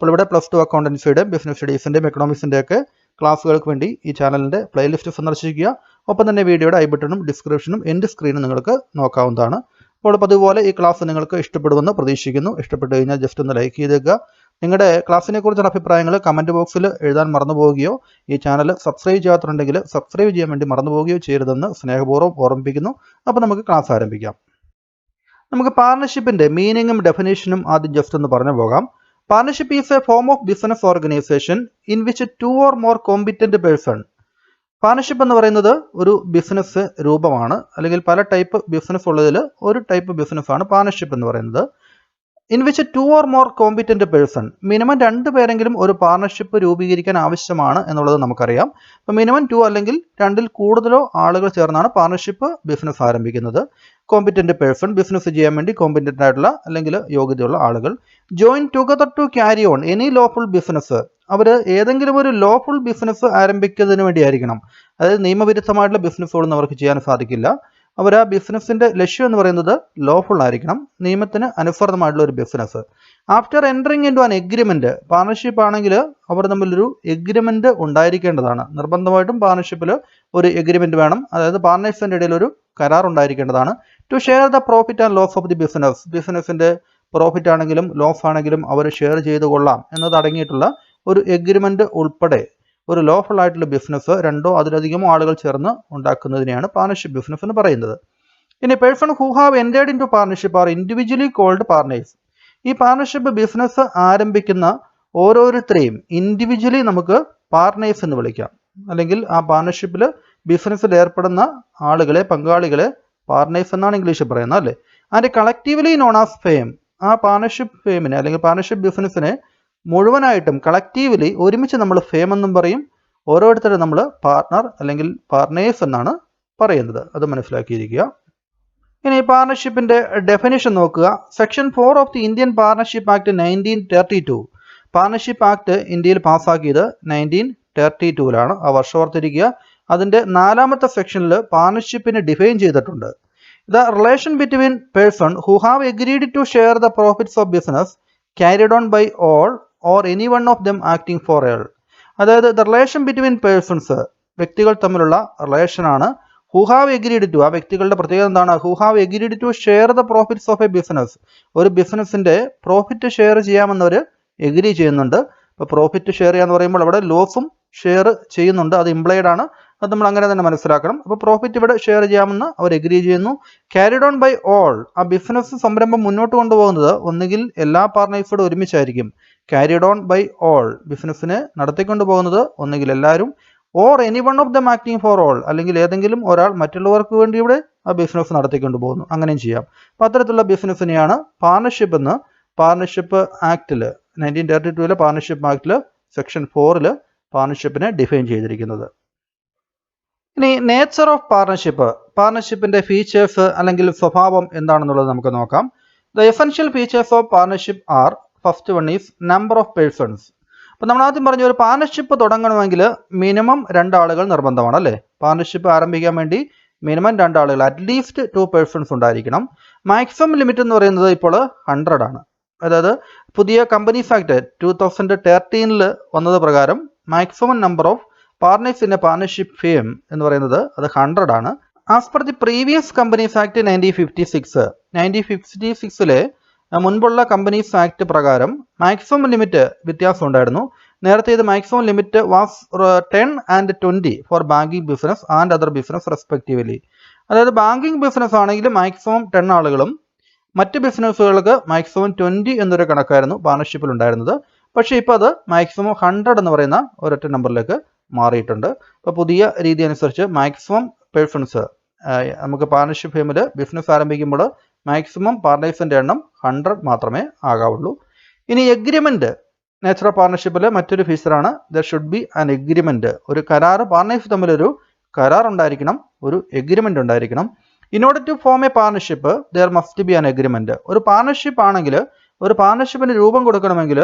അപ്പോൾ ഇവിടെ +2 അക്കൗണ്ടൻസിയുടെ ബിസിനസ് സ്റ്റഡീസിൻ്റെയും എക്കണോമിക്സിൻ്റെയൊക്കെ ക്ലാസ്സുകൾക്ക് വേണ്ടി ഈ ചാനലിൻ്റെ പ്ലേലിസ്റ്റ് സന്ദർശിക്കുക. ഒപ്പം തന്നെ വീഡിയോയുടെ ഐ ബട്ടണും ഡിസ്ക്രിപ്ഷനും എൻ്റെ സ്ക്രീനും നിങ്ങൾക്ക് നോക്കാവുന്നതാണ്. അപ്പോൾ അതുപോലെ ഈ ക്ലാസ് നിങ്ങൾക്ക് ഇഷ്ടപ്പെടുമെന്ന് പ്രതീക്ഷിക്കുന്നു. ഇഷ്ടപ്പെട്ട് കഴിഞ്ഞാൽ ജസ്റ്റ് ഒന്ന് ലൈക്ക് ചെയ്തേക്കുക. നിങ്ങളുടെ ക്ലാസ്സിനെ കുറിച്ചുള്ള അഭിപ്രായങ്ങൾ കമൻറ്റ് ബോക്സിൽ എഴുതാൻ മറന്നു പോവുകയോ ഈ ചാനൽ സബ്സ്ക്രൈബ് ചെയ്യാത്തുണ്ടെങ്കിൽ സബ്സ്ക്രൈബ് ചെയ്യാൻ വേണ്ടി മറന്നു പോവുകയോ ചെയ്യരുതെന്ന് സ്നേഹപൂർവ്വം ഓർമ്മിപ്പിക്കുന്നു. അപ്പോൾ നമുക്ക് ക്ലാസ് ആരംഭിക്കാം. നമുക്ക് പാർട്ണർഷിപ്പിൻ്റെ മീനിങ്ങും ഡെഫിനേഷനും ആദ്യം ജസ്റ്റ് ഒന്ന് പറഞ്ഞു പോകാം. Partnership is A form of business organisation in which 2 or more competent person. Partnership എന്ന് പറയുന്നത് ഒരു ബിസിനസ് രൂപമാണ്, അല്ലെങ്കിൽ പല ടൈപ്പ് ബിസിനസ് ഉള്ളതിൽ ഒരു ടൈപ്പ് ബിസിനസ്സാണ് പാർട്ണർഷിപ്പ് എന്ന് പറയുന്നത്. In which 2 or more competent person, minimum 2 പേരെങ്കിലും ഒരു പാർട്ണർഷിപ്പ് രൂപീകരിക്കാൻ ആവശ്യമാണ് എന്നുള്ളത് നമുക്കറിയാം. അപ്പോൾ മിനിമം 2 അല്ലെങ്കിൽ 2-ൽ കൂടുതലോ ആളുകൾ ചേർന്നാണ് പാർട്ണർഷിപ്പ് ബിസിനസ് ആരംഭിക്കുന്നത്. കോമ്പിറ്റന്റ് പേഴ്സൺ, ബിസിനസ് ചെയ്യാൻ വേണ്ടി കോമ്പിറ്റന്റ് ആയിട്ടുള്ള അല്ലെങ്കിൽ യോഗ്യതയുള്ള ആളുകൾ. Join together to carry on any lawful business, അവർ ഏതെങ്കിലും ഒരു ലോഫുൾ ബിസിനസ് ആരംഭിക്കുന്നതിന് വേണ്ടിയായിരിക്കണം. അതായത് നിയമവിരുദ്ധമായിട്ടുള്ള ബിസിനസ്സുകളൊന്നും അവർക്ക് ചെയ്യാൻ സാധിക്കില്ല. അവർ ആ ബിസിനസ്സിൻ്റെ ലക്ഷ്യം എന്ന് പറയുന്നത് ലോഫുൾ ആയിരിക്കണം, നിയമത്തിന് അനുസൃതമായിട്ടുള്ള ഒരു business. After entering into an agreement, partnership ആണെങ്കിൽ അവർ തമ്മിലൊരു എഗ്രിമെൻറ്റ് ഉണ്ടായിരിക്കേണ്ടതാണ്. നിർബന്ധമായിട്ടും പാർട്ണർഷിപ്പിൽ ഒരു എഗ്രിമെൻറ്റ് വേണം, അതായത് പാർട്ണേഴ്സിൻ്റെ ഇടയിൽ ഒരു കരാർ ഉണ്ടായിരിക്കേണ്ടതാണ്. To share the profit and loss of the business, ബിസിനസ്സിൻ്റെ പ്രോഫിറ്റ് ആണെങ്കിലും ലോസ് ആണെങ്കിലും അവർ ഷെയർ ചെയ്ത് കൊള്ളാം എന്നത് അടങ്ങിയിട്ടുള്ള ഒരു എഗ്രിമെൻറ്റ് ഉൾപ്പെടെ ഒരു ലോഫുൾ ആയിട്ടുള്ള ബിസിനസ് 2 or അതിലധികമോ ആളുകൾ ചേർന്ന് ഉണ്ടാക്കുന്നതിനെയാണ് പാർട്ണർഷിപ്പ് ബിസിനസ് എന്ന് പറയുന്നത്. ഇനി person who have entered into partnership are individually called partners. ഈ പാർട്ണർഷിപ്പ് ബിസിനസ് ആരംഭിക്കുന്ന ഓരോരുത്തരെയും ഇൻഡിവിജ്വലി നമുക്ക് പാർട്ണേഴ്സ് എന്ന് വിളിക്കാം, അല്ലെങ്കിൽ ആ പാർട്ണർഷിപ്പിൽ ബിസിനസ്സിൽ ഏർപ്പെടുന്ന ആളുകളെ, പങ്കാളികളെ പാർട്ണേഴ്സ് എന്നാണ് ഇംഗ്ലീഷിൽ പറയുന്നത്, അല്ലേ. And collectively known as firm, ആ പാർട്ണർഷിപ്പ് ഫേമിനെ അല്ലെങ്കിൽ പാർട്ണർഷിപ്പ് ബിസിനസ്സിനെ മുഴുവനായിട്ടും കളക്റ്റീവ്ലി ഒരുമിച്ച് നമ്മൾ ഫേം എന്നും പറയും. ഓരോരുത്തരും നമ്മൾ പാർട്ണർ അല്ലെങ്കിൽ പാർട്ണേഴ്സ് എന്നാണ് പറയുന്നത്. അത് മനസ്സിലാക്കിയിരിക്കുക. ഇനി പാർട്ണർഷിപ്പിൻ്റെ ഡെഫിനിഷൻ നോക്കുക. Section 4 of the Indian partnership act 1932. Partnership act ഇന്ത്യയിൽ പാസ്സാക്കിയത് 1932-ലാണ്. ആ വർഷം ഓർത്തിരിക്കുക. അതിൻ്റെ 4ാമത്തെ സെക്ഷനിൽ പാർട്ണർഷിപ്പിനെ ഡിഫൈൻ ചെയ്തിട്ടുണ്ട്. The relation between person who have agreed to share the profits of business carried on by all or any one of them acting for all. അതായത് ദ റിലേഷൻ ബിറ്റ്വീൻ പേഴ്സൺസ്, വ്യക്തികൾ തമ്മിലുള്ള റിലേഷനാണ്. ഹു ഹാവ് എഗ്രീഡ് ടു, ആ വ്യക്തികളുടെ പ്രത്യേകത എന്താണ്? Who have agreed to share the profits of a business, ഒരു ബിസിനസ്സിൻ്റെ പ്രോഫിറ്റ് ഷെയർ ചെയ്യാമെന്നവർ എഗ്രി ചെയ്യുന്നുണ്ട്. ഇപ്പോൾ പ്രോഫിറ്റ് ഷെയർ ചെയ്യാന്ന് പറയുമ്പോൾ അവിടെ ലോസും ഷെയർ ചെയ്യുന്നുണ്ട്, അത് ഇംപ്ലൈഡ് ആണ്. അത് നമ്മൾ അങ്ങനെ തന്നെ മനസ്സിലാക്കണം. അപ്പോൾ പ്രോഫിറ്റ് ഇവിടെ ഷെയർ ചെയ്യാമെന്ന് അവർ എഗ്രി ചെയ്യുന്നു. ക്യാരിഡ് ഓൺ ബൈ ഓൾ, ആ ബിസിനസ് സംരംഭം മുന്നോട്ട് കൊണ്ടുപോകുന്നത് ഒന്നുകിൽ എല്ലാ പാർട്ണേഴ്സോടും ഒരുമിച്ചായിരിക്കും. ക്യാരിഡ് ഓൺ ബൈ ഓൾ, ബിസിനസ്സിനെ നടത്തിക്കൊണ്ടു പോകുന്നത് ഒന്നുകിൽ എല്ലാവരും, or any one of them acting for all, അല്ലെങ്കിൽ ഏതെങ്കിലും ഒരാൾ മറ്റുള്ളവർക്ക് വേണ്ടി ഇവിടെ ആ ബിസിനസ് നടത്തിക്കൊണ്ടു പോകുന്നു. അങ്ങനെയും ചെയ്യാം. അപ്പോൾ അത്തരത്തിലുള്ള ബിസിനസ്സിനെയാണ് പാർട്ണർഷിപ്പ് എന്ന് പാർട്ണർഷിപ്പ് ആക്ടിൽ 1932-ലെ പാർട്ണർഷിപ്പ് ആക്ടിൽ സെക്ഷൻ 4-ൽ പാർട്ണർഷിപ്പിനെ ഡിഫൈൻ ചെയ്തിരിക്കുന്നത്. ഇനി നേച്ചർ ഓഫ് പാർട്ണർഷിപ്പ്, പാർട്ണർഷിപ്പിൻ്റെ ഫീച്ചേഴ്സ് അല്ലെങ്കിൽ സ്വഭാവം എന്താണെന്നുള്ളത് നമുക്ക് നോക്കാം. The essential features of partnership are, first one is number of persons. അപ്പോൾ നമ്മൾ ആദ്യം പറഞ്ഞു, ഒരു പാർട്ണർഷിപ്പ് തുടങ്ങണമെങ്കിൽ മിനിമം 2 ആളുകൾ നിർബന്ധമാണ്, അല്ലേ. പാർട്ണർഷിപ്പ് ആരംഭിക്കാൻ വേണ്ടി മിനിമം 2 ആളുകൾ, അറ്റ്ലീസ്റ്റ് 2 പേഴ്സൺസ് ഉണ്ടായിരിക്കണം. മാക്സിമം ലിമിറ്റ് എന്ന് പറയുന്നത് ഇപ്പോൾ 100 ആണ്. അതായത് പുതിയ കമ്പനീസ് ആക്ട് 2013-ൽ വന്നത് പ്രകാരം maximum number of partners in a partnership firm എന്ന് പറയുന്നത് അത് 100 ആണ്. As per the previous companies act 1956-ലെ മുൻപുള്ള കമ്പനീസ് ആക്ട് പ്രകാരം മാക്സിമം ലിമിറ്റ് വ്യത്യാസം ഉണ്ടായിരുന്നു. നേരത്തെ ഇത് maximum limit was 10 and 20 for banking business and other business respectively. അതായത് ബാങ്കിങ് ബിസിനസ് ആണെങ്കിൽ മാക്സിമം 10 ആളുകളും മറ്റ് ബിസിനസ്സുകൾക്ക് മാക്സിമം 20 എന്നൊരു കണക്കായിരുന്നു പാർട്ണർഷിപ്പിൽ ഉണ്ടായിരുന്നത്. പക്ഷേ ഇപ്പോൾ അത് മാക്സിമം 100 എന്ന് പറയുന്ന ഒരൊറ്റ നമ്പറിലേക്ക് മാറിയിട്ടുണ്ട്. അപ്പോൾ പുതിയ രീതി അനുസരിച്ച് മാക്സിമം പേഴ്സൺസ്, നമുക്ക് പാർട്ണർഷിപ്പ് ഫേമിൽ ബിസിനസ് ആരംഭിക്കുമ്പോൾ മാക്സിമം പാർട്ണേഴ്സിൻ്റെ എണ്ണം 100 മാത്രമേ ആകാവുള്ളൂ. ഇനി എഗ്രിമെൻറ്റ്, നേച്ചർ ഓഫ് പാർട്ണർഷിപ്പിലെ മറ്റൊരു ഫീച്ചറാണ് there should be an agreement. ഒരു കരാർ, പാർട്ണേഴ്സ് തമ്മിലൊരു കരാർ ഉണ്ടായിരിക്കണം, ഒരു എഗ്രിമെൻ്റ് ഉണ്ടായിരിക്കണം. In order to form a partnership there must be an agreement. ഒരു പാർട്ണർഷിപ്പ് ആണെങ്കിൽ, ഒരു പാർട്ണർഷിപ്പിന് രൂപം കൊടുക്കണമെങ്കിൽ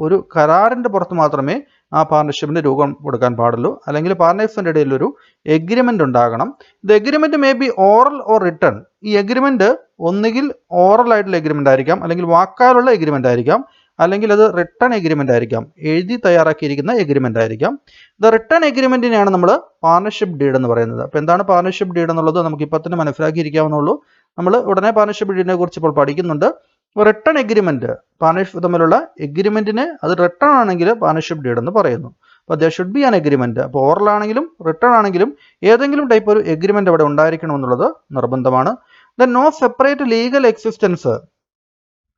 ഒരു കരാറിൻ്റെ പുറത്ത് മാത്രമേ ആ പാർട്ണർഷിപ്പിന് രൂപം കൊടുക്കാൻ പാടുള്ളൂ. അല്ലെങ്കിൽ പാർട്ണേഴ്സിൻ്റെ ഇടയിൽ ഒരു എഗ്രിമെൻ്റ് ഉണ്ടാകണം. The agreement may be oral or written. ഈ എഗ്രിമെൻറ്റ് ഒന്നുകിൽ ഓറൽ ആയിട്ടുള്ള എഗ്രിമെൻ്റ് ആയിരിക്കാം, അല്ലെങ്കിൽ വാക്കാലുള്ള എഗ്രിമെൻ്റ് ആയിരിക്കാം, അല്ലെങ്കിൽ അത് റിട്ടേൺ എഗ്രിമെൻ്റ് ആയിരിക്കാം, എഴുതി തയ്യാറാക്കിയിരിക്കുന്ന എഗ്രിമെൻ്റ് ആയിരിക്കാം. ദ റിട്ടേൺ എഗ്രിമെൻറ്റിനെയാണ് നമ്മൾ പാർട്ണർഷിപ്പ് ഡീഡ് എന്ന് പറയുന്നത്. അപ്പോൾ എന്താണ് പാർട്ണർഷിപ്പ് ഡീഡ് എന്നുള്ളത് നമുക്ക് ഇപ്പോൾ തന്നെ മനസ്സിലാക്കിയിരിക്കാവുന്നുള്ളൂ. നമ്മൾ ഉടനെ പാർട്ണർഷിപ്പ് ഡീഡിനെ കുറിച്ച് ഇപ്പോൾ പഠിക്കുന്നുണ്ട്. റിട്ടേൺ എഗ്രിമെൻറ്റ്, പാർട്ണർഷിപ്പ് തമ്മിലുള്ള എഗ്രിമെൻറ്റിന് അത് റിട്ടേൺ ആണെങ്കിൽ പാർട്ണർഷിപ്പ് ഡീഡ് എന്ന് പറയുന്നു. അപ്പോൾ there should be an agreement. അപ്പോൾ ഓറൽ ആണെങ്കിലും റിട്ടേൺ ആണെങ്കിലും ഏതെങ്കിലും ടൈപ്പ് ഒരു എഗ്രിമെൻറ്റ് അവിടെ ഉണ്ടായിരിക്കണമെന്നുള്ളത് നിർബന്ധമാണ്. Then no separate legal existence.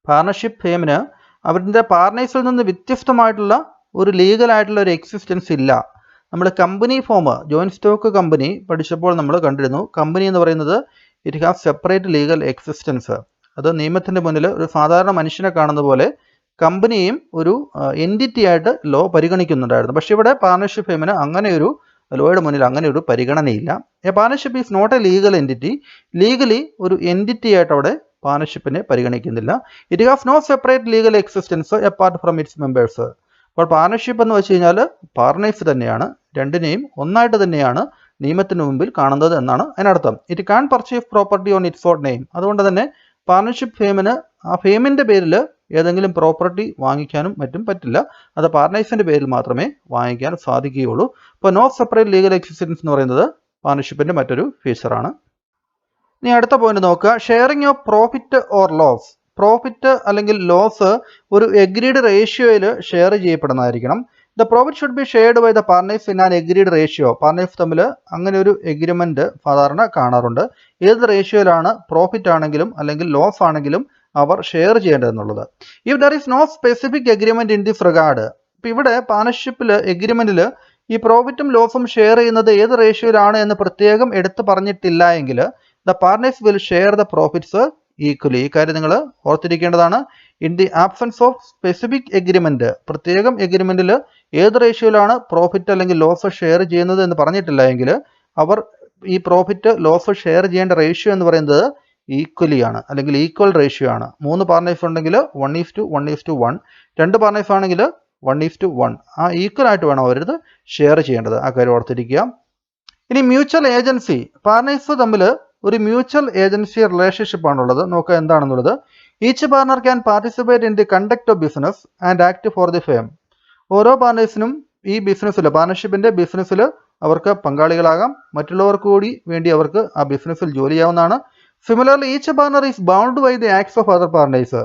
Partnership ഫേമിന് അവരുടെ പാർട്ണേഴ്സിൽ നിന്ന് വ്യത്യസ്തമായിട്ടുള്ള ഒരു ലീഗലായിട്ടുള്ള ഒരു എക്സിസ്റ്റൻസ് ഇല്ല. നമ്മൾ company form, joint stock company പഠിച്ചപ്പോൾ നമ്മൾ കണ്ടിരുന്നു, കമ്പനി എന്ന് പറയുന്നത് it have separate legal existence. അത് നിയമത്തിൻ്റെ മുന്നിൽ ഒരു സാധാരണ മനുഷ്യനെ കാണുന്ന പോലെ കമ്പനിയും ഒരു എൻറ്റിറ്റി ആയിട്ട് ലോ പരിഗണിക്കുന്നുണ്ടായിരുന്നു. പക്ഷേ ഇവിടെ പാർട്ണർഷിപ്പ് ഫേമിന് അങ്ങനെയൊരു ലോയുടെ മുന്നിൽ അങ്ങനെ ഒരു പരിഗണനയില്ല. A partnership is not a legal entity. Legally ഒരു എൻറ്റിറ്റി ആയിട്ട് അവിടെ പാർട്ണർഷിപ്പിനെ പരിഗണിക്കുന്നില്ല. It has no separate legal existence apart from its members. അപ്പോൾ പാർട്ണർഷിപ്പ് എന്ന് വെച്ച് കഴിഞ്ഞാൽ പാർട്ണേഴ്സ് തന്നെയാണ്, രണ്ടിനെയും ഒന്നായിട്ട് തന്നെയാണ് നിയമത്തിന് മുമ്പിൽ കാണുന്നത് എന്നാണ് അതിനർത്ഥം. It can purchase property on its own name. അതുകൊണ്ട് തന്നെ പാർട്ണർഷിപ്പ് ഫേമിന് ആ ഫേമിൻ്റെ പേരിൽ ഏതെങ്കിലും പ്രോപ്പർട്ടി വാങ്ങിക്കാനും മറ്റും പറ്റില്ല. അത് പാർട്ണേഴ്സിൻ്റെ പേരിൽ മാത്രമേ വാങ്ങിക്കാൻ സാധിക്കുകയുള്ളൂ. ഇപ്പോൾ നോ സെപ്പറേറ്റ് ലീഗൽ എക്സിസ്റ്റൻസ് എന്ന് പറയുന്നത് പാർട്ണർഷിപ്പിൻ്റെ മറ്റൊരു ഫീച്ചറാണ്. ഇനി അടുത്ത പോയിന്റ് നോക്കുക, sharing of profit or loss. Profit അല്ലെങ്കിൽ ലോസ് ഒരു എഗ്രീഡ് റേഷ്യോയിൽ ഷെയർ ചെയ്യപ്പെടുന്നതായിരിക്കണം. The profit should be shared by the partners in an agreed ratio. Partners തമ്മിൽ അങ്ങനെ ഒരു എഗ്രിമെൻറ്റ് സാധാരണ കാണാറുണ്ട്. ഏത് റേഷ്യോയിലാണ് പ്രോഫിറ്റ് ആണെങ്കിലും അല്ലെങ്കിൽ ലോസ് ആണെങ്കിലും അവർ ഷെയർ ചെയ്യേണ്ടതെന്നുള്ളത്. If there is no specific agreement in this regard. ഇപ്പോൾ ഇവിടെ പാർട്ണർഷിപ്പിൽ എഗ്രിമെൻറ്റിൽ ഈ പ്രോഫിറ്റും ലോസും ഷെയർ ചെയ്യുന്നത് ഏത് റേഷ്യോയിലാണ് എന്ന് പ്രത്യേകം എടുത്ത് പറഞ്ഞിട്ടില്ല എങ്കിൽ the partners will share the profits equally. ഈ കാര്യം നിങ്ങൾ ഓർത്തിരിക്കേണ്ടതാണ്. In the absence of specific agreement, പ്രത്യേകം എഗ്രിമെൻറ്റിൽ ഏത് റേഷ്യോയിലാണ് പ്രോഫിറ്റ് അല്ലെങ്കിൽ ലോസ് ഷെയർ ചെയ്യുന്നത് എന്ന് പറഞ്ഞിട്ടില്ല എങ്കിൽ അവർ ഈ പ്രോഫിറ്റ് ലോസ് ഷെയർ ചെയ്യേണ്ട റേഷ്യോ എന്ന് പറയുന്നത് ഈക്വലി ആണ്, അല്ലെങ്കിൽ ഈക്വൽ റേഷ്യോ ആണ്. 3 പാർട്ണേഴ്സ് ഉണ്ടെങ്കിൽ 1:1:1, 2 പാർട്ണേഴ്സ് ആണെങ്കിൽ 1:1. ആ ഈക്വൽ ആയിട്ട് വേണം അവരിത് ഷെയർ ചെയ്യേണ്ടത്. ആ കാര്യം ഓർത്തിരിക്കുക. ഇനി മ്യൂച്വൽ ഏജൻസി. പാർട്ണേഴ്സ് തമ്മിൽ ഒരു മ്യൂച്വൽ ഏജൻസി റിലേഷൻഷിപ്പ് ആണുള്ളത്. നോക്കുക എന്താണെന്നുള്ളത്. Each partner can participate in the conduct of business and act for the firm. ഓരോ പാർട്ണേഴ്സിനും ഈ ബിസിനസ്സിൽ, പാർട്ണർഷിപ്പിൻ്റെ ബിസിനസ്സിൽ അവർക്ക് പങ്കാളികളാകാം, മറ്റുള്ളവർക്ക് കൂടി വേണ്ടി അവർക്ക് ആ ബിസിനസ്സിൽ ജോലി ചെയ്യാവുന്നതാണ്. Similarly each partner is bound by the acts of other partners.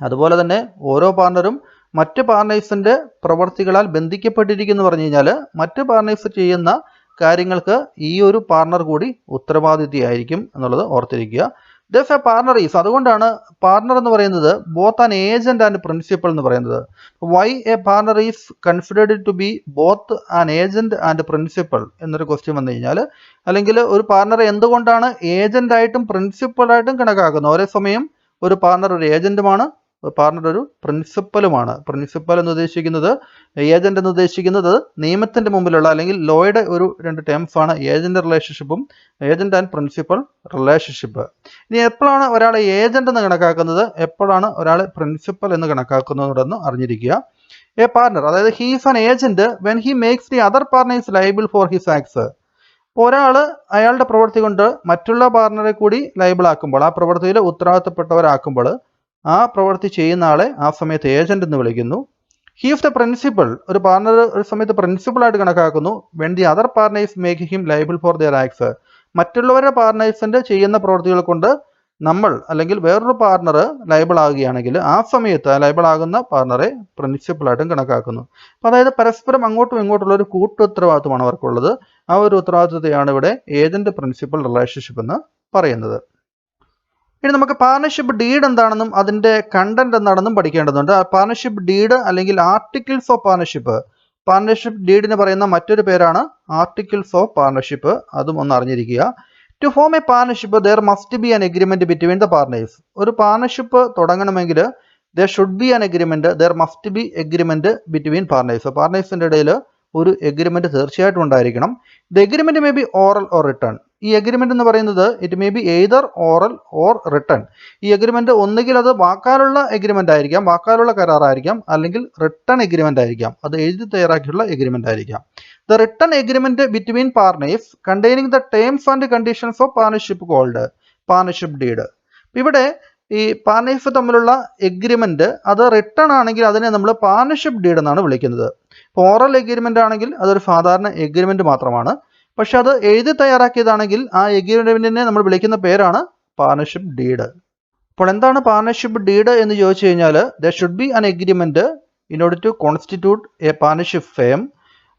അതുപോലെ തന്നെ ഓരോ പാർട്ണറും മറ്റ് പാർട്ണേഴ്സിൻ്റെ പ്രവർത്തികളാൽ ബന്ധിക്കപ്പെട്ടിരിക്കുന്നു പറഞ്ഞു കഴിഞ്ഞാൽ മറ്റ് പാർട്ണേഴ്സ് ചെയ്യുന്ന കാര്യങ്ങൾക്ക് ഈ ഒരു പാർട്ണർ കൂടി ഉത്തരവാദിത്വമായിരിക്കും എന്നുള്ളത് ഓർത്തിരിക്കുക. ദസ് എ പാർട്ണർ ഈസ്, അതുകൊണ്ടാണ് പാർട്ണർ എന്ന് പറയുന്നത് both an agent and principal എന്ന് പറയുന്നത്. Why a partner is considered to be both an agent and principal എന്നൊരു ക്വസ്റ്റ്യൻ വന്നു കഴിഞ്ഞാൽ, അല്ലെങ്കിൽ ഒരു പാർട്ണറെ എന്തുകൊണ്ടാണ് ഏജന്റായിട്ടും പ്രിൻസിപ്പളായിട്ടും കണക്കാക്കുന്നത്? ഒരേ സമയം ഒരു പാർട്ണർ ഒരു ഏജന്റുമാണ്, പാർട്ണർ ഒരു പ്രിൻസിപ്പലുമാണ്. പ്രിൻസിപ്പൽ എന്ന് ഉദ്ദേശിക്കുന്നത്, ഏജന്റ് എന്ന് ഉദ്ദേശിക്കുന്നത് നിയമത്തിന്റെ മുമ്പിലുള്ള അല്ലെങ്കിൽ ലോയുടെ ഒരു 2 ടേംസ് ആണ് ഏജന്റ് റിലേഷൻഷിപ്പും ഏജന്റ് ആൻഡ് പ്രിൻസിപ്പൽ റിലേഷൻഷിപ്പ്. ഇനി എപ്പോഴാണ് ഒരാളെ ഏജന്റ് എന്ന് കണക്കാക്കുന്നത്, എപ്പോഴാണ് ഒരാളെ പ്രിൻസിപ്പൽ എന്ന് കണക്കാക്കുന്നതെന്ന് അറിഞ്ഞിരിക്കുക. എ പാർട്ണർ, അതായത് he's an agent when he makes the other partners liable for his acts. ഒരാൾ അയാളുടെ പ്രവൃത്തി കൊണ്ട് മറ്റുള്ള പാർട്ണറെ കൂടി ലയബിൾ ആക്കുമ്പോൾ, ആ പ്രവൃത്തിയിൽ ഉത്തരവാദിത്തപ്പെട്ടവരാക്കുമ്പോൾ ആ പ്രവൃത്തി ചെയ്യുന്ന ആളെ ആ സമയത്ത് ഏജന്റ് എന്ന് വിളിക്കുന്നു. ഹി ഈസ് ദ പ്രിൻസിപ്പൽ, ഒരു പാർട്ണർ ഒരു സമയത്ത് പ്രിൻസിപ്പളായിട്ട് കണക്കാക്കുന്നു. When the other partners make him liable four their acts. മറ്റുള്ളവരുടെ പാർട്ണേഴ്സിൻ്റെ ചെയ്യുന്ന പ്രവൃത്തികൾ കൊണ്ട് നമ്മൾ അല്ലെങ്കിൽ വേറൊരു പാർട്ണർ ലയബിൾ ആകുകയാണെങ്കിൽ ആ സമയത്ത് ലയബിൾ ആകുന്ന പാർട്ണറെ പ്രിൻസിപ്പളായിട്ടും കണക്കാക്കുന്നു. അപ്പോൾ അതായത് പരസ്പരം അങ്ങോട്ടും ഇങ്ങോട്ടുള്ള ഒരു ഉത്തരവാദിത്വമാണ് അവർക്കുള്ളത്. ആ ഒരു ഉത്തരവാദിത്വത്തെയാണ് ഇവിടെ ഏജന്റ് പ്രിൻസിപ്പൽ റിലേഷൻഷിപ്പ് എന്ന് പറയുന്നത്. ഇനി നമുക്ക് പാർട്ണർഷിപ്പ് ഡീഡ് എന്താണെന്നും അതിൻ്റെ കണ്ടന്റ് എന്താണെന്നും പഠിക്കേണ്ടതുണ്ട്. പാർട്ണർഷിപ്പ് ഡീഡ് അല്ലെങ്കിൽ ആർട്ടിക്കിൾസ് ഓഫ് പാർട്ണർഷിപ്പ്, പാർട്ണർഷിപ്പ് ഡീഡിന് പറയുന്ന മറ്റൊരു പേരാണ് ആർട്ടിക്കിൾസ് ഓഫ് പാർട്ണർഷിപ്പ്. അതും ഒന്ന് അറിഞ്ഞിരിക്കുക. To form a partnership there must be an agreement between the partners. ഒരു പാർട്ണർഷിപ്പ് തുടങ്ങണമെങ്കിൽ there should be an agreement, there must be agreement between partners. പാർട്ണേഴ്സിൻ്റെ ഇടയിൽ ഒരു എഗ്രിമെന്റ് തീർച്ചയായിട്ടും ഉണ്ടായിരിക്കണം. The agreement may be oral or written. ഈ agreement എന്ന് പറയുന്നത് it may be either oral or written. ഈ എഗ്രിമെന്റ് ഒന്നുകിൽ അത് വാക്കാലുള്ള എഗ്രിമെന്റ് ആയിരിക്കാം, വാക്കാലുള്ള കരാറായിരിക്കാം, അല്ലെങ്കിൽ റിട്ടേൺ എഗ്രിമെന്റ് ആയിരിക്കാം, അത് എഴുതി തയ്യാറാക്കിയുള്ള എഗ്രിമെന്റ് ആയിരിക്കാം. The written agreement between partners containing the terms and conditions of partnership called partnership deed. ഇവിടെ ഈ പാർട്ണേഴ്സ് തമ്മിലുള്ള എഗ്രിമെന്റ് അത് റിട്ടേൺ ആണെങ്കിൽ അതിനെ നമ്മൾ പാർട്ണർഷിപ്പ് ഡീഡ് എന്നാണ് വിളിക്കുന്നത്. ഇപ്പോൾ ഓറൽ എഗ്രിമെന്റ് ആണെങ്കിൽ അതൊരു സാധാരണ എഗ്രിമെന്റ് മാത്രമാണ്. പക്ഷെ അത് എഴുതി തയ്യാറാക്കിയതാണെങ്കിൽ ആ എഗ്രിമെന്റിനെ നമ്മൾ വിളിക്കുന്ന പേരാണ് പാർട്ണർഷിപ്പ് ഡീഡ്. അപ്പോൾ എന്താണ് പാർട്ണർഷിപ്പ് ഡീഡ് എന്ന് ചോദിച്ചു കഴിഞ്ഞാൽ there should be an agreement in order to constitute a partnership firm.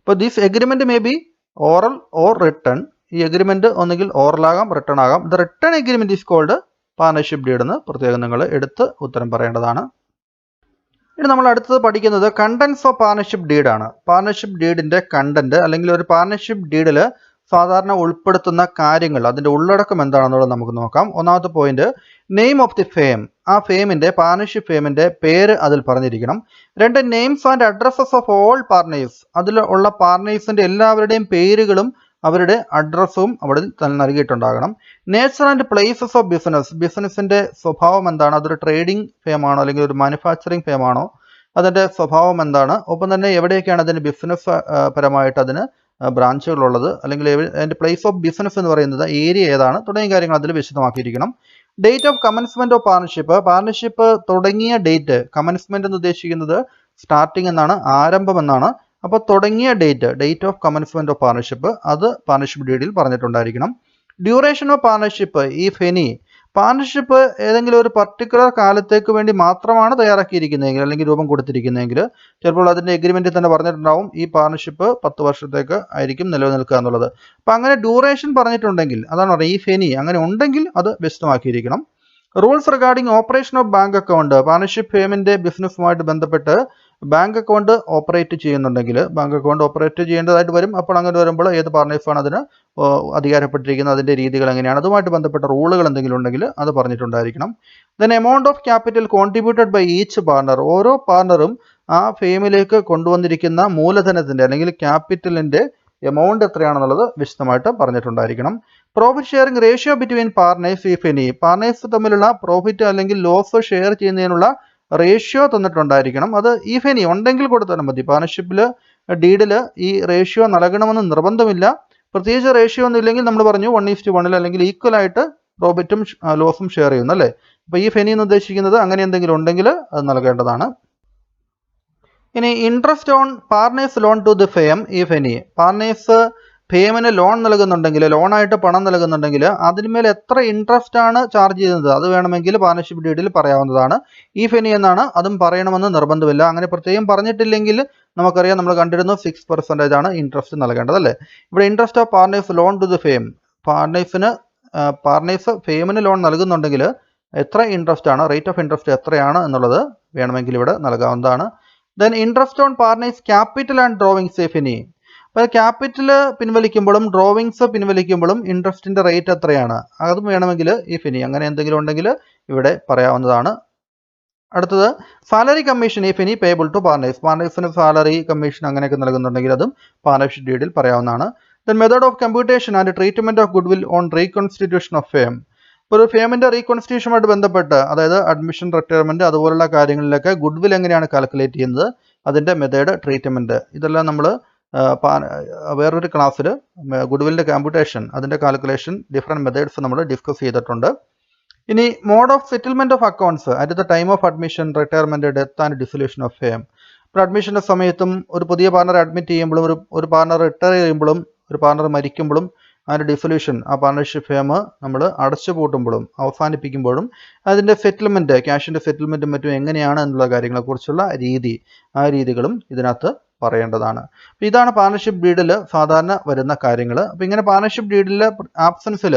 അപ്പോൾ this agreement may be oral or written. ഈ എഗ്രിമെന്റ് ഒന്നുകിൽ ഓറൽ ആകാം, റിട്ടേൺ ആകാം. The written agreement is called partnership deed എന്ന് പ്രത്യേകം നിങ്ങൾ എടുത്ത് ഉത്തരം പറയേണ്ടതാണ്. ഇനി നമ്മൾ അടുത്തത് പഠിക്കുന്നത് കണ്ടന്റ്സ് ഓഫ് പാർട്ണർഷിപ്പ് ഡീഡ് ആണ്. പാർട്ണർഷിപ്പ് ഡീഡിന്റെ കണ്ടന്റ് അല്ലെങ്കിൽ ഒരു പാർട്ണർഷിപ്പ് ഡീഡിൽ സാധാരണ ഉൾപ്പെടുത്തുന്ന കാര്യങ്ങൾ, അതിന്റെ ഉള്ളടക്കം എന്താണെന്നുള്ളത് നമുക്ക് നോക്കാം. ഒന്നാമത്തെ point, name of the firm. ആ ഫേമിന്റെ, പാർട്ണർഷിപ്പ് ഫേമിന്റെ പേര് അതിൽ പറഞ്ഞിരിക്കണം. രണ്ട്, names and addresses of all partners. അതിൽ ഉള്ള പാർട്ണേഴ്സിന്റെ എല്ലാവരുടെയും പേരുകളും അവരുടെ അഡ്രസ്സും അവിടെ നൽകിയിട്ടുണ്ടാകണം. Nature and places of business. ബിസിനസിന്റെ സ്വഭാവം എന്താണ്? അതൊരു ട്രേഡിംഗ് ഫേം ആണോ അല്ലെങ്കിൽ ഒരു മാനുഫാക്ചറിങ് ഫേം ആണോ? അതിന്റെ സ്വഭാവം എന്താണ്? ഒപ്പം തന്നെ എവിടെയൊക്കെയാണ് അതിന് ബിസിനസ് പരമായിട്ട് അതിന് ബ്രാഞ്ചുകളുള്ളത്, അല്ലെങ്കിൽ അതിന്റെ പ്ലേസ് ഓഫ് ബിസിനസ് എന്ന് പറയുന്നത് ഏരിയ ഏതാണ്, തുടങ്ങിയ കാര്യങ്ങൾ അതിൽ വിശദമാക്കിയിരിക്കണം. Date of commencement of partnership. Partnership തുടങ്ങിയ ഡേറ്റ്, കമൻസ്മെന്റ് എന്ന് ഉദ്ദേശിക്കുന്നത് സ്റ്റാർട്ടിംഗ് എന്നാണ്, ആരംഭം എന്നാണ്. അപ്പോൾ തുടങ്ങിയ date of commencement of partnership, അത് പാർട്ണർഷിപ്പ് ഡീഡിൽ പറഞ്ഞിട്ടുണ്ടായിരിക്കണം. Duration of partnership if any. Partnership ഏതെങ്കിലും ഒരു പർട്ടിക്കുലർ കാലത്തേക്ക് വേണ്ടി മാത്രമാണ് തയ്യാറാക്കിയിരിക്കുന്നതെങ്കിൽ അല്ലെങ്കിൽ രൂപം കൊടുത്തിരിക്കുന്നതെങ്കിൽ ചിലപ്പോൾ അതിൻ്റെ എഗ്രിമെന്റിൽ തന്നെ പറഞ്ഞിട്ടുണ്ടാവും ഈ പാർട്ണർഷിപ്പ് 10 വർഷത്തേക്ക് ആയിരിക്കും നിലനിൽക്കുക എന്നുള്ളത്. അപ്പം അങ്ങനെ ഡ്യൂറേഷൻ പറഞ്ഞിട്ടുണ്ടെങ്കിൽ, അതാണ് പറയുന്നത് ഈഫ് എനി, അങ്ങനെ ഉണ്ടെങ്കിൽ അത് വ്യക്തമാക്കിയിരിക്കണം. Rules regarding operation of bank account. Partnership ഫേമിന്റെ ബിസിനസ്സുമായിട്ട് ബന്ധപ്പെട്ട് ബാങ്ക് അക്കൗണ്ട് ഓപ്പറേറ്റ് ചെയ്യുന്നുണ്ടെങ്കിൽ ബാങ്ക് അക്കൗണ്ട് ഓപ്പറേറ്റ് ചെയ്യേണ്ടതായിട്ട് വരും. അപ്പോൾ അങ്ങനെ വരുമ്പോൾ ഏത് പാർട്ണേഴ്സാണ് അതിന് അധികാരപ്പെട്ടിരിക്കുന്നത്, അതിൻ്റെ രീതികൾ എങ്ങനെയാണ്, അതുമായിട്ട് ബന്ധപ്പെട്ട റൂളുകൾ എന്തെങ്കിലും ഉണ്ടെങ്കിൽ അത് പറഞ്ഞിട്ടുണ്ടായിരിക്കണം. Then amount of capital contributed by each partner. ഓരോ പാർട്ണറും ആ ഫേമിലേക്ക് കൊണ്ടുവന്നിരിക്കുന്ന മൂലധനത്തിൻ്റെ അല്ലെങ്കിൽ ക്യാപിറ്റലിൻ്റെ എമൗണ്ട് എത്രയാണെന്നുള്ളത് വിശദമായിട്ട് പറഞ്ഞിട്ടുണ്ടായിരിക്കണം. Profit sharing ratio between partners if any. Partners തമ്മിലുള്ള പ്രോഫിറ്റ് അല്ലെങ്കിൽ ലോസ് ഷെയർ ചെയ്യുന്നതിനുള്ള റേഷ്യോ തന്നിട്ടുണ്ടായിരിക്കണം. അത് ഈഫ് എനി ഉണ്ടെങ്കിൽ കൊടുത്താലും മതി. പാർട്ണർഷിപ്പിൽ ഡീഡിൽ ഈ റേഷ്യോ നൽകണമെന്ന് നിർബന്ധമില്ല. പ്രത്യേകിച്ച് റേഷ്യോ ഒന്നും ഇല്ലെങ്കിൽ നമ്മൾ പറഞ്ഞു 1:1 അല്ലെങ്കിൽ ഈക്വൽ ആയിട്ട് പ്രോഫിറ്റും ലോസും ഷെയർ ചെയ്യുന്നു അല്ലേ. അപ്പോൾ ഈഫ് എനി എന്ന് ഉദ്ദേശിക്കുന്നത് അങ്ങനെ എന്തെങ്കിലും ഉണ്ടെങ്കിൽ അത് നൽകേണ്ടതാണ്. ഇനി interest on partners loan to the firm if any. Partners ഫേമിന് ലോൺ നൽകുന്നുണ്ടെങ്കിൽ, ലോണായിട്ട് പണം നൽകുന്നുണ്ടെങ്കിൽ അതിന്മേൽ എത്ര ഇൻട്രസ്റ്റ് ആണ് ചാർജ് ചെയ്യുന്നത് അത് വേണമെങ്കിൽ പാർട്ണർഷിപ്പ് ഡീഡിൽ പറയാവുന്നതാണ്. ഈഫ് എനി എന്നാണ്, അതും പറയണമെന്ന് നിർബന്ധമില്ല. അങ്ങനെ പ്രത്യേകം പറഞ്ഞിട്ടില്ലെങ്കിൽ നമുക്കറിയാം, നമ്മൾ കണ്ടിരുന്നു 6% ആണ് ഇൻട്രസ്റ്റ് നൽകേണ്ടത് അല്ലേ. ഇവിടെ interest of partners loan to the firm. Partners ഫേമിന് ലോൺ നൽകുന്നുണ്ടെങ്കിൽ എത്ര ഇൻട്രസ്റ്റ് ആണ്, റേറ്റ് ഓഫ് ഇൻട്രസ്റ്റ് എത്രയാണ് എന്നുള്ളത് വേണമെങ്കിൽ ഇവിടെ നൽകാവുന്നതാണ്. Then interest on partners capital and drawings if any. അപ്പോൾ ക്യാപിറ്റൽ പിൻവലിക്കുമ്പോഴും ഡ്രോവിങ്സ് പിൻവലിക്കുമ്പോഴും ഇൻട്രസ്റ്റിൻ്റെ റേറ്റ് എത്രയാണ് അതും വേണമെങ്കിൽ ഈഫ് എനി അങ്ങനെ എന്തെങ്കിലും ഉണ്ടെങ്കിൽ ഇവിടെ പറയാവുന്നതാണ്. അടുത്തത് salary commission if any payable to partners. പാർട്ണേഴ്സിന് സാലറി കമ്മീഷൻ അങ്ങനെയൊക്കെ നൽകുന്നുണ്ടെങ്കിൽ അതും പാർട്ണർഷിപ്പ് ഡീഡിൽ പറയാവുന്നതാണ്. Then method of computation and treatment of goodwill on reconstitution of firm. ഒരു ഫേമിൻ്റെ റീകോൺസ്റ്റിറ്റ്യൂഷനുമായിട്ട് ബന്ധപ്പെട്ട്, അതായത് അഡ്മിഷൻ, റിട്ടയർമെൻറ്റ് അതുപോലുള്ള കാര്യങ്ങളിലൊക്കെ ഗുഡ് വിൽ എങ്ങനെയാണ് കാൽക്കുലേറ്റ് ചെയ്യുന്നത്, അതിൻ്റെ മെത്തേഡ്, ട്രീറ്റ്മെൻറ്റ്, ഇതെല്ലാം നമ്മൾ വേറൊരു ക്ലാസ്സിൽ ഗുഡ് വില്ലിൻ്റെ കമ്പ്യൂട്ടേഷൻ, അതിൻ്റെ കാൽക്കുലേഷൻ, ഡിഫറെൻറ്റ് മെത്തേഡ്സ് നമ്മൾ ഡിസ്കസ് ചെയ്തിട്ടുണ്ട്. ഇനി mode of settlement of accounts at the time of admission, retirement, death and dissolution of firm. ഇപ്പോൾ അഡ്മിഷൻ്റെ സമയത്തും ഒരു പുതിയ പാർട്ണറെ അഡ്മിറ്റ് ചെയ്യുമ്പോഴും ഒരു പാർട്ണർ റിട്ടയർ ചെയ്യുമ്പോഴും ഒരു പാർട്ണർ മരിക്കുമ്പോഴും അതിൻ്റെ ഡിസൊല്യൂഷൻ, ആ പാർട്ണർഷിപ്പ് ഫേം നമ്മൾ അടച്ചു പൂട്ടുമ്പോഴും അവസാനിപ്പിക്കുമ്പോഴും അതിൻ്റെ സെറ്റിൽമെൻറ്റ്, ക്യാഷിൻ്റെ സെറ്റിൽമെൻറ്റും മറ്റും എങ്ങനെയാണ് എന്നുള്ള കാര്യങ്ങളെക്കുറിച്ചുള്ള രീതി, ആ രീതികളും ഇതിനകത്ത് പറയേണ്ടതാണ്. അപ്പോൾ ഇതാണ് പാർട്ണർഷിപ്പ് ഡീഡിൽ സാധാരണ വരുന്ന കാര്യങ്ങൾ. അപ്പോൾ ഇങ്ങനെ പാർട്ണർഷിപ്പ് ഡീഡിലെ ആബ്സൻസിൽ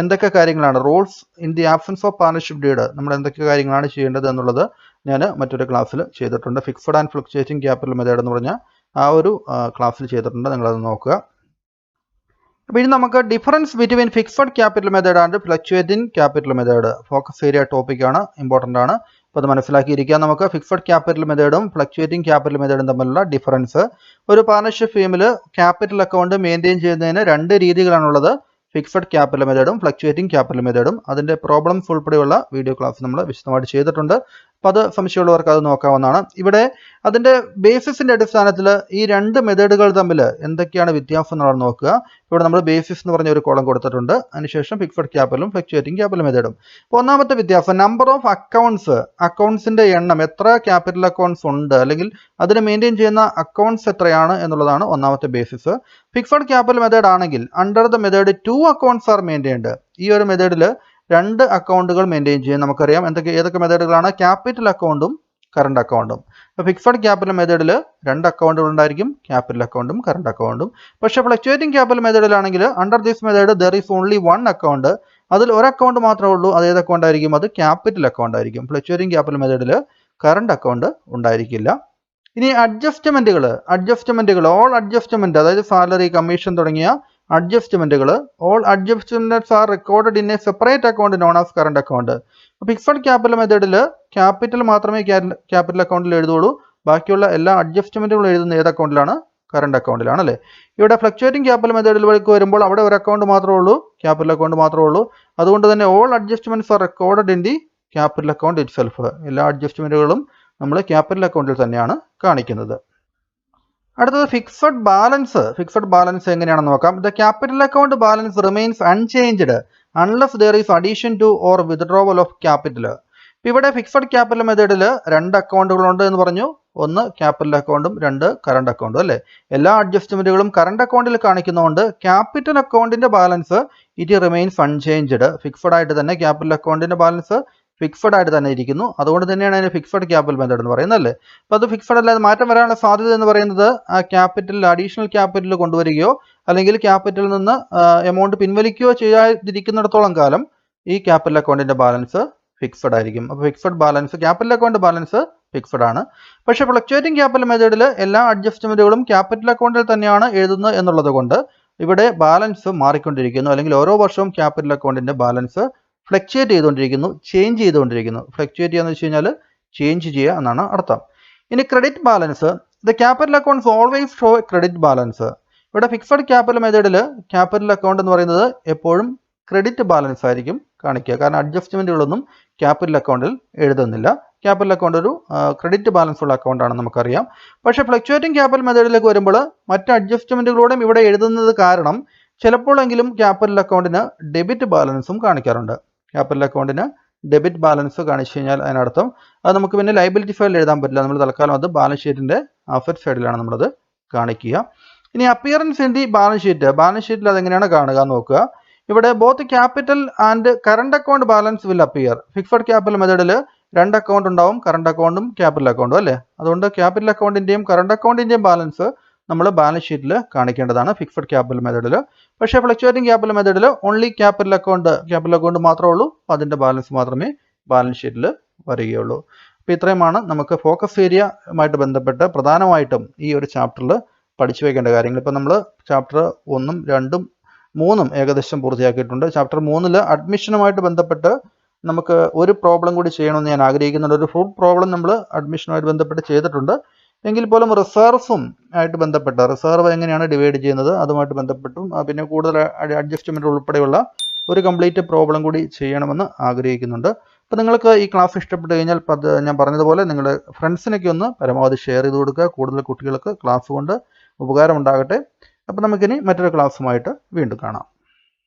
എന്തൊക്കെ കാര്യങ്ങളാണ്, Rolls in the absence of partnership deed, നമ്മൾ എന്തൊക്കെ കാര്യങ്ങളാണ് ചെയ്യേണ്ടത് എന്നുള്ളത് ഞാൻ മറ്റൊരു ക്ലാസ്സിൽ ചെയ്തിട്ടുണ്ട്. Fixed and fluctuating capital method എന്ന് പറഞ്ഞാൽ ആ ഒരു ക്ലാസ്സിൽ ചെയ്തിട്ടുണ്ട്, നിങ്ങളത് നോക്കുക. അപ്പോൾ ഇനി നമുക്ക് difference between fixed capital method and fluctuating capital method, focus area ടോപ്പിക്കാണ്, ഇമ്പോർട്ടൻ്റ് ആണ്. അപ്പോൾ അത് മനസ്സിലാക്കിയിരിക്കുക. നമുക്ക് ഫിക്സഡ് ക്യാപിറ്റൽ മെത്തേഡും ഫ്ലക്ച്വേറ്റിംഗ് ക്യാപിറ്റൽ മെത്തേഡും തമ്മിലുള്ള ഡിഫറൻസ്. ഒരു പാർട്ണർഷിപ്പ് ഫേമിൽ ക്യാപിറ്റൽ അക്കൗണ്ട് മെയിൻറ്റെയിൻ ചെയ്യുന്നതിന് 2 രീതികളാണുള്ളത്, ഫിക്സഡ് ക്യാപിറ്റൽ മെത്തേഡും ഫ്ലക്ച്വേറ്റിംഗ് ക്യാപിറ്റൽ മെത്തേഡും. അതിൻ്റെ പ്രോബ്ലംസ് ഉൾപ്പെടെയുള്ള വീഡിയോ ക്ലാസ് നമ്മൾ വിശദമായിട്ട് ചെയ്തിട്ടുണ്ട്. അപ്പോൾ അത് സംശയമുള്ളവർക്ക് അത് നോക്കാവുന്നതാണ്. ഇവിടെ അതിൻ്റെ ബേസിസിൻ്റെ അടിസ്ഥാനത്തിൽ ഈ രണ്ട് മെത്തേഡുകൾ തമ്മിൽ എന്തൊക്കെയാണ് വ്യത്യാസം എന്നുള്ളത് നോക്കുക. ഇവിടെ നമ്മൾ ബേസിസ് എന്ന് പറഞ്ഞ ഒരു കോളം കൊടുത്തിട്ടുണ്ട്. അതിനുശേഷം ഫിക്സഡ് ക്യാപിറ്റലും ഫ്ലക്ച്വേറ്റിംഗ് ക്യാപിറ്റൽ മെത്തേഡും. അപ്പോൾ ഒന്നാമത്തെ വ്യത്യാസം നമ്പർ ഓഫ് അക്കൗണ്ട്സിൻ്റെ എണ്ണം, എത്ര ക്യാപിറ്റൽ അക്കൗണ്ട്സ് ഉണ്ട് അല്ലെങ്കിൽ അതിന് മെയിൻറ്റെയിൻ ചെയ്യുന്ന അക്കൗണ്ട്സ് എത്രയാണ് എന്നുള്ളതാണ് ഒന്നാമത്തെ ബേസിസ്. ഫിക്സഡ് ക്യാപിറ്റൽ മെത്തേഡ് ആണെങ്കിൽ under the method 2 accounts R maintained. ഈ ഒരു മെത്തേഡിൽ 2 അക്കൗണ്ടുകൾ മെയിൻറ്റെയിൻ ചെയ്യും. നമുക്കറിയാം ഏതൊക്കെ മെത്തേഡുകളാണ്, ക്യാപിറ്റൽ അക്കൗണ്ടും കറണ്ട് അക്കൗണ്ടും. അപ്പോൾ ഫിക്സഡ് ക്യാപിറ്റൽ മെത്തേഡിൽ 2 അക്കൗണ്ടുകൾ ഉണ്ടായിരിക്കും, ക്യാപിറ്റൽ അക്കൗണ്ടും കറണ്ട് അക്കൗണ്ടും. പക്ഷേ ഫ്ലക്ച്വേറ്റിംഗ് ക്യാപിറ്റൽ മെത്തേഡിലാണെങ്കിൽ under this method there is only 1 account. അതിൽ ഒരു അക്കൗണ്ട് മാത്രമേ ഉള്ളൂ. അത് ഏത് അക്കൗണ്ട് ആയിരിക്കും? അത് ക്യാപിറ്റൽ അക്കൗണ്ട് ആയിരിക്കും. ഫ്ലക്ച്വേറ്റിംഗ് ക്യാപിറ്റൽ മെത്തേഡിൽ കറണ്ട് അക്കൗണ്ട് ഉണ്ടായിരിക്കില്ല. ഇനി അഡ്ജസ്റ്റ്മെൻറ്റുകൾ ഓൾ അഡ്ജസ്റ്റ്മെൻറ്റ്, അതായത് സാലറി, കമ്മീഷൻ തുടങ്ങിയ അഡ്ജസ്റ്റ്മെൻറ്റുകൾ, all adjustments are recorded in a separate account known as current account. Fixed capital മെത്തേഡിൽ ക്യാപിറ്റൽ മാത്രമേ ക്യാപിറ്റൽ അക്കൗണ്ടിൽ എഴുതുള്ളൂ. ബാക്കിയുള്ള എല്ലാ അഡ്ജസ്റ്റ്മെൻറ്റുകളും എഴുതുന്ന ഏത് അക്കൗണ്ടിലാണ്? കറണ്ട് അക്കൗണ്ടിലാണ് അല്ലേ. ഇവിടെ ഫ്ലക്ച്വേറ്റിംഗ് ക്യാപിറ്റൽ മെത്തേഡിലേക്ക് വരുമ്പോൾ അവിടെ ഒരു അക്കൗണ്ട് മാത്രമേ ഉള്ളൂ, ക്യാപിറ്റൽ അക്കൗണ്ട് മാത്രമേ ഉള്ളൂ. അതുകൊണ്ട് തന്നെ all adjustments are recorded in the capital account it self. എല്ലാ അഡ്ജസ്റ്റ്മെൻറ്റുകളും നമ്മൾ ക്യാപിറ്റൽ അക്കൗണ്ടിൽ തന്നെയാണ് കാണിക്കുന്നത്. അടുത്തത് ഫിക്സഡ് ബാലൻസ് എങ്ങനെയാണെന്ന് നോക്കാം. The capital account balance remains unchanged unless there is addition to or withdrawal of capital. ഇവിടെ ഫിക്സഡ് ക്യാപിറ്റൽ മെത്തേഡിൽ 2 അക്കൗണ്ടുകളുണ്ട് എന്ന് പറഞ്ഞു. ഒന്ന് ക്യാപിറ്റൽ അക്കൗണ്ടും 2 കറണ്ട് അക്കൗണ്ടും അല്ലേ. എല്ലാ അഡ്ജസ്റ്റ്മെൻറ്റുകളും കറണ്ട് അക്കൗണ്ടിൽ കാണിക്കുന്നതുകൊണ്ട് ക്യാപിറ്റൽ അക്കൗണ്ടിൻ്റെ balance it remains unchanged. Fixed ആയിട്ട് തന്നെ ക്യാപിറ്റൽ അക്കൗണ്ടിൻ്റെ ബാലൻസ് ഫിക്സഡ് ആയിട്ട് തന്നെ ഇരിക്കുന്നു. അതുകൊണ്ട് തന്നെയാണ് അതിന് ഫിക്സഡ് ക്യാപിറ്റൽ മെത്തേഡ് എന്ന് പറയുന്നത് അല്ലേ. അപ്പോൾ അത് ഫിക്സഡ് അല്ലാതെ മാറ്റം വരാനുള്ള സാധ്യത എന്ന് പറയുന്നത് ആ ക്യാപിറ്റൽ അഡീഷണൽ ക്യാപിറ്റൽ കൊണ്ടുവരികയോ അല്ലെങ്കിൽ ക്യാപിറ്റലിൽ നിന്ന് എമൗണ്ട് പിൻവലിക്കുകയോ ചെയ്യാതിരിക്കുന്നിടത്തോളം കാലം ഈ ക്യാപിറ്റൽ അക്കൗണ്ടിൻ്റെ ബാലൻസ് ഫിക്സഡ് ആയിരിക്കും. അപ്പോൾ fixed balance, capital account balance fixed ആണ്. പക്ഷേ ഫ്ലക്ച്വേറ്റിംഗ് ക്യാപിറ്റൽ മെത്തേഡിൽ എല്ലാ അഡ്ജസ്റ്റ്മെൻറ്റുകളും ക്യാപിറ്റൽ അക്കൗണ്ടിൽ തന്നെയാണ് എഴുതുന്നത് എന്നുള്ളത് കൊണ്ട് ഇവിടെ ബാലൻസ് മാറിക്കൊണ്ടിരിക്കുന്നു. അല്ലെങ്കിൽ ഓരോ വർഷവും ക്യാപിറ്റൽ അക്കൗണ്ടിൻ്റെ ബാലൻസ് ഫ്ലക്ച്വേറ്റ് ചെയ്തുകൊണ്ടിരിക്കുന്നു, ചേഞ്ച് ചെയ്തുകൊണ്ടിരിക്കുന്നു. ഫ്ലക്ച്വേറ്റ് ചെയ്യുക എന്ന് വെച്ച് കഴിഞ്ഞാൽ ചേഞ്ച് ചെയ്യുക എന്നാണ് അർത്ഥം. ഇനി credit balance, the capital accounts always show credit balance. ഇവിടെ ഫിക്സഡ് ക്യാപിറ്റൽ മെത്തേഡിൽ ക്യാപിറ്റൽ അക്കൗണ്ട് എന്ന് പറയുന്നത് എപ്പോഴും ക്രെഡിറ്റ് ബാലൻസ് ആയിരിക്കും കാണിക്കുക. കാരണം അഡ്ജസ്റ്റ്മെൻറ്റുകളൊന്നും ക്യാപിറ്റൽ അക്കൗണ്ടിൽ എഴുതുന്നില്ല. ക്യാപിറ്റൽ അക്കൗണ്ട് ഒരു ക്രെഡിറ്റ് ബാലൻസ് ഉള്ള അക്കൗണ്ടാണെന്ന് നമുക്കറിയാം. പക്ഷേ ഫ്ലക്ച്വേറ്റിംഗ് ക്യാപിറ്റൽ മെത്തേഡിലേക്ക് വരുമ്പോൾ മറ്റ് അഡ്ജസ്റ്റ്മെൻറ്റുകളോടും ഇവിടെ എഴുതുന്നത് കാരണം ചിലപ്പോഴെങ്കിലും ക്യാപിറ്റൽ അക്കൗണ്ടിന് ഡെബിറ്റ് ബാലൻസും കാണിക്കാറുണ്ട്. ക്യാപിറ്റൽ അക്കൗണ്ടിന് ഡെബിറ്റ് ബാലൻസ് കാണിച്ചു കഴിഞ്ഞാൽ അതിനർത്ഥം അത് നമുക്ക് പിന്നെ ലയബിലിറ്റി സൈഡിൽ എഴുതാൻ പറ്റില്ല. നമ്മൾ തൽക്കാലം അത് ബാലൻസ് ഷീറ്റിൻ്റെ അസറ്റ് സൈഡിലാണ് നമ്മളത് കാണിക്കുക. ഇനി അപ്പിയറൻസ് ഇൻ ദി ബാലൻസ് ഷീറ്റിൽ അതെങ്ങനെയാണ് കാണുക എന്ന് നോക്കുക. ഇവിടെ both capital and current account balance will appear. Fixed capital മെത്തേഡിൽ 2 അക്കൗണ്ട് ഉണ്ടാവും, കറണ്ട് അക്കൗണ്ടും ക്യാപിറ്റൽ അക്കൗണ്ടും അല്ലേ. അതുകൊണ്ട് ക്യാപിറ്റൽ അക്കൗണ്ടിൻ്റെയും കറണ്ട് അക്കൗണ്ടിൻ്റെയും ബാലൻസ് നമ്മൾ ബാലൻസ് ഷീറ്റിൽ കാണിക്കേണ്ടതാണ് ഫിക്സഡ് ക്യാപിറ്റൽ മെത്തേഡിൽ. പക്ഷേ ഫ്ലക്ച്വേറ്റിംഗ് ക്യാപിറ്റൽ മെത്തേഡിൽ ഓൺലി ക്യാപിറ്റൽ അക്കൗണ്ട് മാത്രമേ ഉള്ളൂ. അപ്പോൾ അതിൻ്റെ ബാലൻസ് മാത്രമേ ബാലൻസ് ഷീറ്റിൽ വരികയുള്ളൂ. അപ്പോൾ ഇത്രയുമാണ് നമുക്ക് ഫോക്കസ് ഏരിയയുമായിട്ട് ബന്ധപ്പെട്ട് പ്രധാനമായിട്ടും ഈ ഒരു ചാപ്റ്ററിൽ പഠിച്ചു വയ്ക്കേണ്ട കാര്യങ്ങൾ. ഇപ്പോൾ നമ്മൾ ചാപ്റ്റർ 1, 2, 3 ഏകദേശം പൂർത്തിയാക്കിയിട്ടുണ്ട്. ചാപ്റ്റർ 3 അഡ്മിഷനുമായിട്ട് ബന്ധപ്പെട്ട് നമുക്ക് ഒരു പ്രോബ്ലം കൂടി ചെയ്യണമെന്ന് ഞാൻ ആഗ്രഹിക്കുന്നുണ്ട്. ഒരു ഫുൾ പ്രോബ്ലം നമ്മൾ അഡ്മിഷനുമായിട്ട് ബന്ധപ്പെട്ട് ചെയ്തിട്ടുണ്ട്. എങ്കിൽ പോലും റിസർവ്സും ആയിട്ട് ബന്ധപ്പെട്ട് റിസർവ് എങ്ങനെയാണ് ഡിവൈഡ് ചെയ്യുന്നത് അതുമായിട്ട് ബന്ധപ്പെട്ടും പിന്നെ കൂടുതൽ അഡ്ജസ്റ്റ്മെൻറ്റ് ഉൾപ്പെടെയുള്ള ഒരു കംപ്ലീറ്റ് പ്രോബ്ലം കൂടി ചെയ്യണമെന്ന് ആഗ്രഹിക്കുന്നുണ്ട്. അപ്പോൾ നിങ്ങൾക്ക് ഈ ക്ലാസ് ഇഷ്ടപ്പെട്ട് കഴിഞ്ഞാൽ ഞാൻ പറഞ്ഞതുപോലെ നിങ്ങളുടെ ഫ്രണ്ട്സിനൊക്കെ ഒന്ന് പരമാവധി ഷെയർ ചെയ്ത് കൊടുക്കുക. കൂടുതൽ കുട്ടികൾക്ക് ക്ലാസ് കൊണ്ട് ഉപകാരമുണ്ടാകട്ടെ. അപ്പോൾ നമുക്കിനി മറ്റൊരു ക്ലാസ്സുമായിട്ട് വീണ്ടും കാണാം.